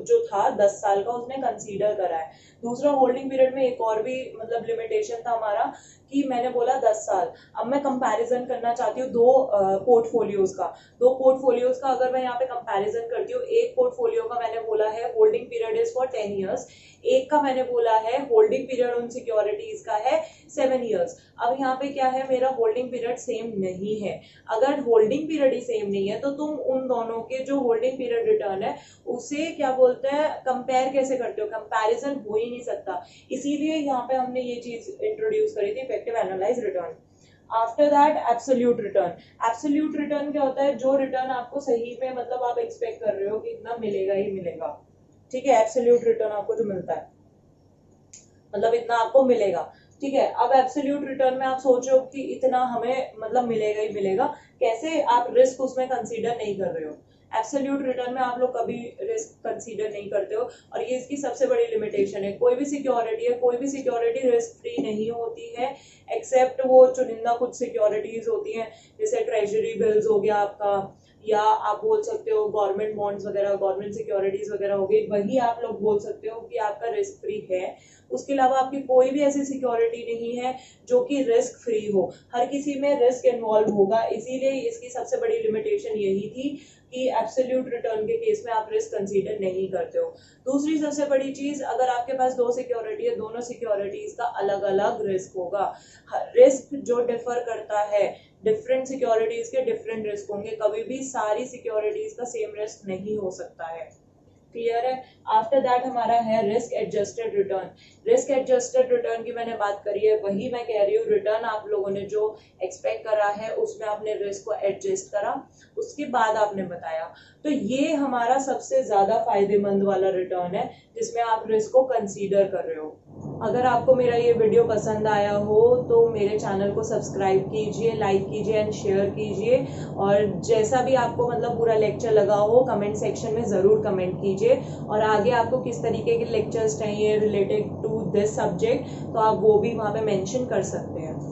जो था 10 साल का उसने कंसीडर करा है। दूसरा, होल्डिंग पीरियड में एक और भी मतलब लिमिटेशन था हमारा कि मैंने बोला 10 साल। अब मैं कंपैरिजन करना चाहती हूँ दो पोर्टफोलियोज का। दो पोर्टफोलियोज का अगर मैं यहाँ पे कंपैरिजन करती हूँ, एक पोर्टफोलियो का मैंने बोला है holding period is for 10 years, एक का मैंने बोला है होल्डिंग पीरियड उन सिक्योरिटीज का है 7 ईयर्स। अब यहाँ पे क्या है, मेरा होल्डिंग पीरियड सेम नहीं है। अगर होल्डिंग पीरियड ही सेम नहीं है तो तुम उन दोनों के जो होल्डिंग पीरियड रिटर्न है उसे क्या बोलते हैं, कंपेयर कैसे करते हो, कंपैरिजन हो ही नहीं सकता। इसीलिए यहाँ पे हमने ये चीज इंट्रोड्यूस करी थी, effective analyse return. After that absolute return. Absolute return क्या होता है, जो रिटर्न आपको सही में मतलब आप एक्सपेक्ट कर रहे हो कि इतना मिलेगा ही मिलेगा, ठीक है, एब्सोल्यूट रिटर्न आपको जो मिलता है मतलब इतना आपको मिलेगा, ठीक है। अब एब्सोल्यूट रिटर्न में आप सोचो कि इतना हमें मतलब मिलेगा ही मिलेगा, कैसे, आप रिस्क उसमें कंसीडर नहीं कर रहे हो। एब्सोल्यूट रिटर्न में आप लोग कभी रिस्क कंसीडर नहीं करते हो, और ये इसकी सबसे बड़ी लिमिटेशन है। कोई भी सिक्योरिटी है, कोई भी सिक्योरिटी रिस्क फ्री नहीं होती है, एक्सेप्ट वो चुनिंदा कुछ सिक्योरिटीज होती हैं, जैसे ट्रेजरी बिल्स हो गया आपका, या आप बोल सकते हो गवर्नमेंट बॉन्ड्स वगैरह, गवर्नमेंट सिक्योरिटीज वगैरह हो गई, वही आप लोग बोल सकते हो कि आपका रिस्क फ्री है। उसके अलावा आपकी कोई भी ऐसी सिक्योरिटी नहीं है जो कि रिस्क फ्री हो, हर किसी में रिस्क इन्वॉल्व होगा। इसीलिए इसकी सबसे बड़ी लिमिटेशन यही थी कि एब्सोल्यूट रिटर्न के केस में आप रिस्क कंसीडर नहीं करते हो। दूसरी सबसे बड़ी चीज, अगर आपके पास दो सिक्योरिटी है, दोनों सिक्योरिटीज का अलग अलग रिस्क होगा। रिस्क जो डिफर करता है, डिफरेंट सिक्योरिटीज के डिफरेंट रिस्क होंगे, कभी भी सारी सिक्योरिटीज का सेम रिस्क नहीं हो सकता है, क्लियर है। आफ्टर दैट हमारा है risk adjusted return. Risk adjusted return की मैंने बात करी है, वही मैं कह रही हूँ, रिटर्न आप लोगों ने जो एक्सपेक्ट करा है उसमें आपने रिस्क को एडजस्ट करा, उसके बाद आपने बताया। तो ये हमारा सबसे ज्यादा फायदेमंद वाला रिटर्न है जिसमें आप रिस्क को कंसीडर कर रहे हो। अगर आपको मेरा ये वीडियो पसंद आया हो तो मेरे चैनल को सब्सक्राइब कीजिए, लाइक कीजिए एंड शेयर कीजिए, और जैसा भी आपको मतलब पूरा लेक्चर लगा हो कमेंट सेक्शन में जरूर कमेंट कीजिए, और आगे आपको किस तरीके के लेक्चर्स चाहिए रिलेटेड टू दिस सब्जेक्ट तो आप वो भी वहाँ पे मेंशन कर सकते हैं।